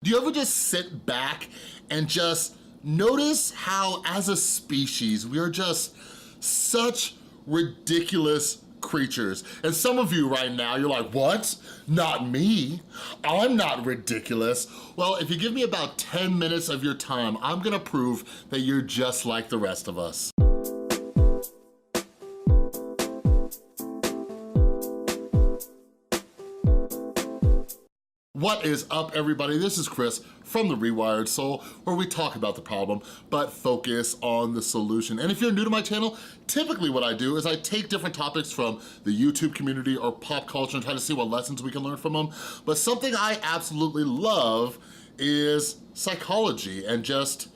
Do you ever just sit back and just notice how as a species, we are just such ridiculous creatures? And some of you right now, you're like, what? Not me. I'm not ridiculous. Well, if you give me about 10 minutes of your time, I'm gonna prove that you're just like the rest of us. What is up, everybody? This is Chris from The Rewired Soul, where we talk about the problem, but focus on the solution. And if you're new to my channel, typically what I do is I take different topics from the YouTube community or pop culture and try to see what lessons we can learn from them. But something I absolutely love is psychology and just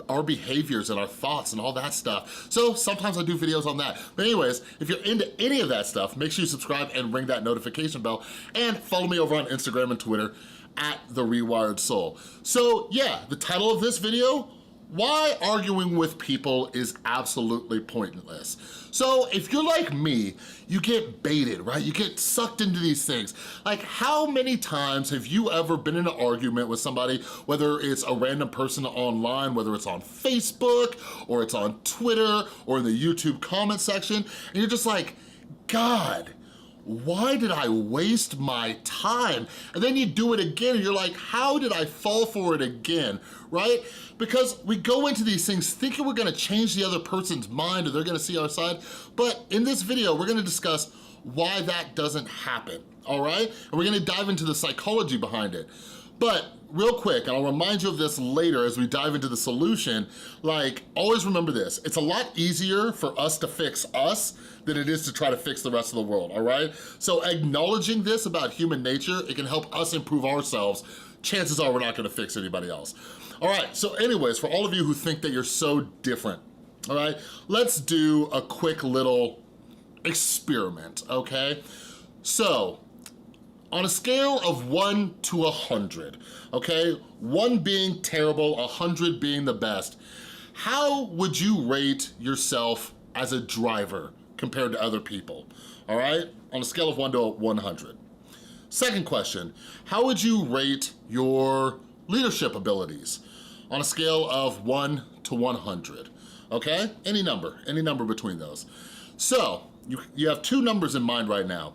our behaviors and our thoughts and all that stuff. So sometimes I do videos on that. But anyways, if you're into any of that stuff, make sure you subscribe and ring that notification bell and follow me over on Instagram and Twitter at The Rewired Soul. So yeah, the title of this video, why arguing with people is absolutely pointless. So if you're like me, you get baited, right? You get sucked into these things. Like, how many times have you ever been in an argument with somebody, whether it's a random person online, whether it's on Facebook, or it's on Twitter, or in the YouTube comment section, and you're just like, God, why did I waste my time? And then you do it again and you're like, how did I fall for it again, right? Because we go into these things thinking we're gonna change the other person's mind or they're gonna see our side, but in this video, we're gonna discuss why that doesn't happen, all right? And we're gonna dive into the psychology behind it. But real quick, and I'll remind you of this later as we dive into the solution, like, always remember this, it's a lot easier for us to fix us than it is to try to fix the rest of the world, all right? So acknowledging this about human nature, it can help us improve ourselves. Chances are we're not gonna fix anybody else. All right, so anyways, for all of you who think that you're so different, all right, let's do a quick little experiment, okay? So, on a scale of 1 to 100, okay? 1 being terrible, 100 being the best, how would you rate yourself as a driver compared to other people, all right? On a scale of 1 to 100. Second question, how would you rate your leadership abilities on a scale of 1 to 100, okay? Any number between those. So, you have 2 numbers in mind right now.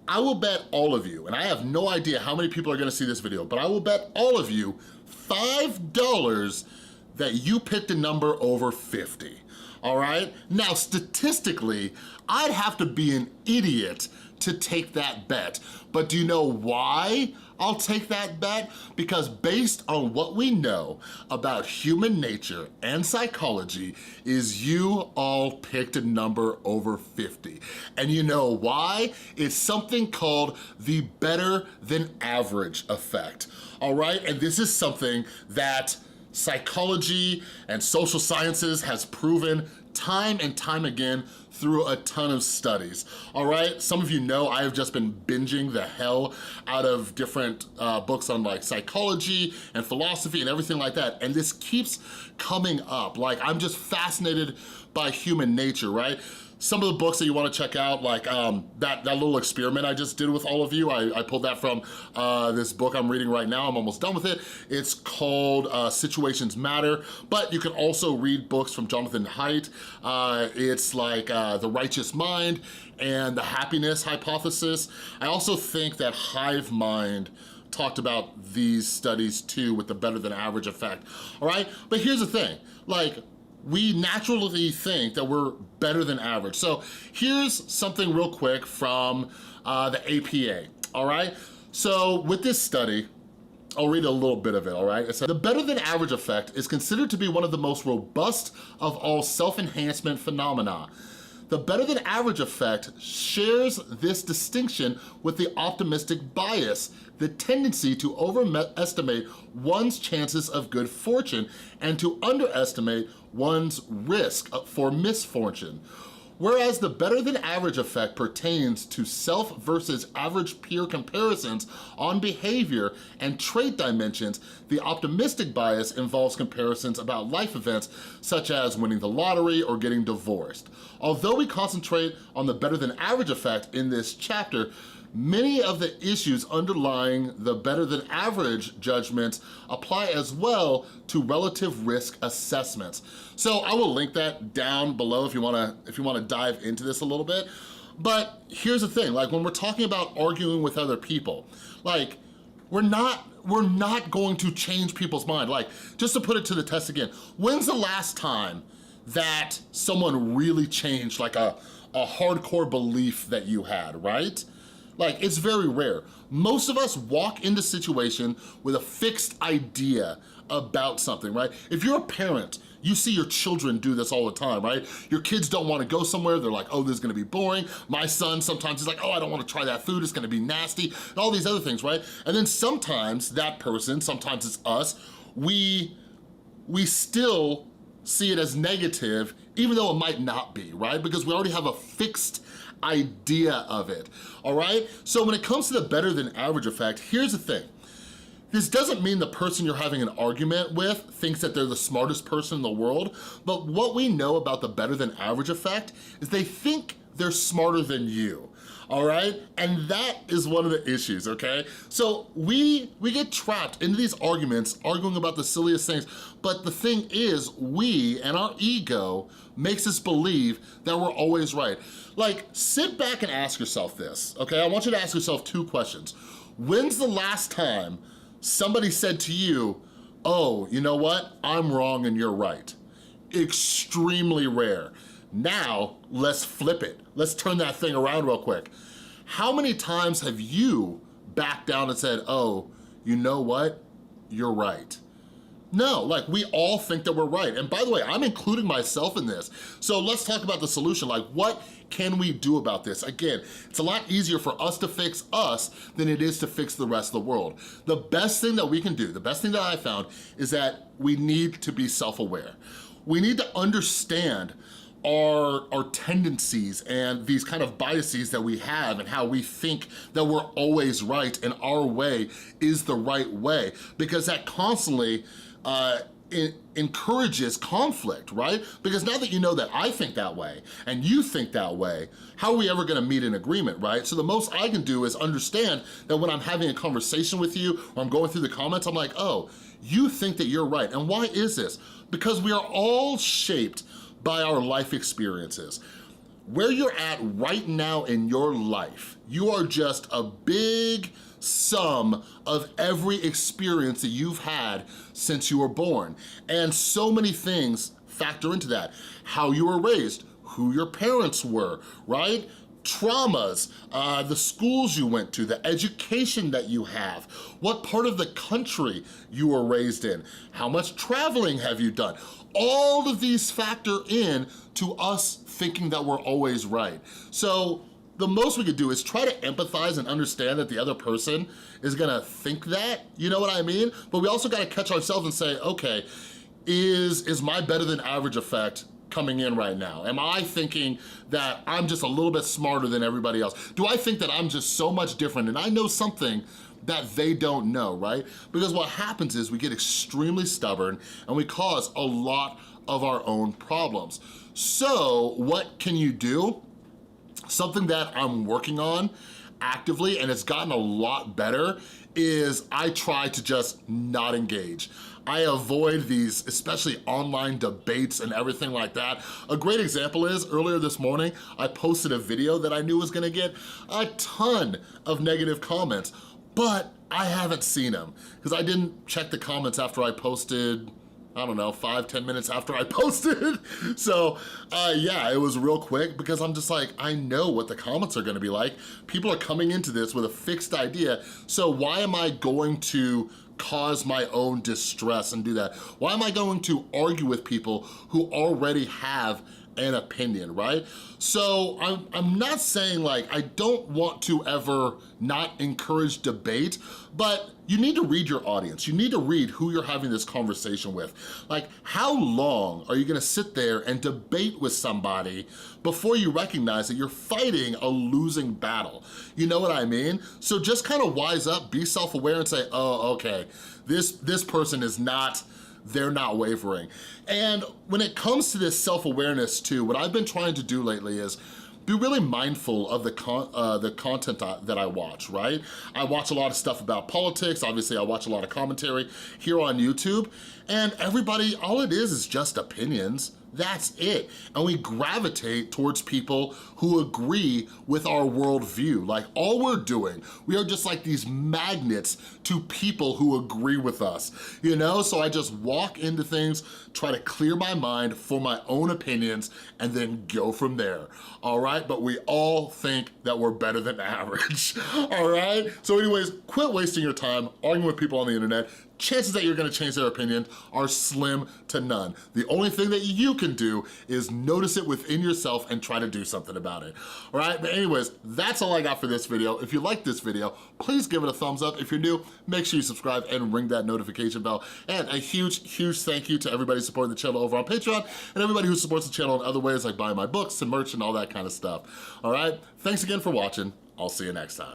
I will bet all of you, and I have no idea how many people are gonna see this video, but I will bet all of you $5 that you picked a number over 50, all right? Now, statistically, I'd have to be an idiot to take that bet, but do you know why I'll take that bet? Because based on what we know about human nature and psychology is you all picked a number over 50. And you know why? It's something called the better than average effect, all right? And this is something that psychology and social sciences has proven time and time again through a ton of studies, all right? Some of you know I have just been binging the hell out of different books on like psychology and philosophy and everything like that, and this keeps coming up. Like, I'm just fascinated by human nature, right? Some of the books that you wanna check out, like that little experiment I just did with all of you, I pulled that from this book I'm reading right now. I'm almost done with it. It's called Situations Matter, but you can also read books from Jonathan Haidt. It's like The Righteous Mind and The Happiness Hypothesis. I also think that Hive Mind talked about these studies too with the better than average effect, all right? But here's the thing, like, we naturally think that we're better than average. So here's something real quick from the APA, all right? So with this study, I'll read a little bit of it, all right? It said, the better than average effect is considered to be one of the most robust of all self-enhancement phenomena. The better than average effect shares this distinction with the optimistic bias, the tendency to overestimate one's chances of good fortune and to underestimate one's risk for misfortune. Whereas the better than average effect pertains to self versus average peer comparisons on behavior and trait dimensions, the optimistic bias involves comparisons about life events such as winning the lottery or getting divorced. Although we concentrate on the better than average effect in this chapter, many of the issues underlying the better than average judgments apply as well to relative risk assessments. So I will link that down below if you wanna dive into this a little bit. But here's the thing, like when we're talking about arguing with other people, like we're not going to change people's mind. Like, just to put it to the test again, when's the last time that someone really changed like a hardcore belief that you had, right? Like, it's very rare. Most of us walk into situation with a fixed idea about something, right? If you're a parent, you see your children do this all the time, right? Your kids don't wanna go somewhere, they're like, oh, this is gonna be boring. My son sometimes is like, oh, I don't wanna try that food, it's gonna be nasty, and all these other things, right? And then sometimes that person, sometimes it's us, we still see it as negative, even though it might not be, right? Because we already have a fixed idea of it, all right? So when it comes to the better than average effect, here's the thing. This doesn't mean the person you're having an argument with thinks that they're the smartest person in the world, but what we know about the better than average effect is they think they're smarter than you, all right? And that is one of the issues, okay? So we get trapped into these arguments, arguing about the silliest things, but the thing is, we and our ego makes us believe that we're always right. Like, sit back and ask yourself this, okay? I want you to ask yourself 2 questions. When's the last time somebody said to you, oh, you know what? I'm wrong and you're right? Extremely rare. Now, let's flip it. Let's turn that thing around real quick. How many times have you backed down and said, oh, you know what? You're right. No, like we all think that we're right. And by the way, I'm including myself in this. So let's talk about the solution. Like, what can we do about this? Again, it's a lot easier for us to fix us than it is to fix the rest of the world. The best thing that we can do, the best thing that I found, is that we need to be self-aware. We need to understand our tendencies and these kind of biases that we have and how we think that we're always right and our way is the right way, because that constantly it encourages conflict, right? Because now that you know that I think that way and you think that way, how are we ever gonna meet in agreement, right? So the most I can do is understand that when I'm having a conversation with you or I'm going through the comments, I'm like, oh, you think that you're right. And why is this? Because we are all shaped by our life experiences. Where you're at right now in your life, you are just a big sum of every experience that you've had since you were born. And so many things factor into that. How you were raised, who your parents were, right? Traumas, the schools you went to, the education that you have, what part of the country you were raised in, how much traveling have you done? All of these factor in to us thinking that we're always right. So the most we could do is try to empathize and understand that the other person is gonna think that, you know what I mean? But we also gotta catch ourselves and say, okay, is my better than average effect coming in right now? Am I thinking that I'm just a little bit smarter than everybody else? Do I think that I'm just so much different and I know something that they don't know, right? Because what happens is we get extremely stubborn and we cause a lot of our own problems. So what can you do? Something that I'm working on actively, and it's gotten a lot better, is I try to just not engage. I avoid these, especially online debates and everything like that. A great example is, earlier this morning, I posted a video that I knew was gonna get a ton of negative comments, but I haven't seen them because I didn't check the comments after I posted, I don't know, 5-10 minutes after I posted. So yeah, it was real quick because I'm just like, I know what the comments are gonna be like. People are coming into this with a fixed idea, so why am I going to cause my own distress and do that? Why am I going to argue with people who already have an opinion, right? So I'm not saying like, I don't want to ever not encourage debate, but you need to read your audience. You need to read who you're having this conversation with. Like, how long are you gonna sit there and debate with somebody before you recognize that you're fighting a losing battle? You know what I mean? So just kind of wise up, be self-aware and say, oh, okay, this person is not, they're not wavering. And when it comes to this self-awareness too, what I've been trying to do lately is be really mindful of the content that I watch, right? I watch a lot of stuff about politics. Obviously, I watch a lot of commentary here on YouTube, and everybody, all it is just opinions. That's it. And we gravitate towards people who agree with our worldview. Like, all we're doing, we are just like these magnets to people who agree with us, you know? So I just walk into things, try to clear my mind for my own opinions, and then go from there, all right? But we all think that we're better than average, all right? So anyways, quit wasting your time arguing with people on the internet. Chances that you're gonna change their opinion are slim to none. The only thing that you can do is notice it within yourself and try to do something about it. All right, but anyways, that's all I got for this video. If you like this video, please give it a thumbs up. If you're new, make sure you subscribe and ring that notification bell. And a huge, huge thank you to everybody supporting the channel over on Patreon and everybody who supports the channel in other ways like buying my books and merch and all that kind of stuff. All right, thanks again for watching. I'll see you next time.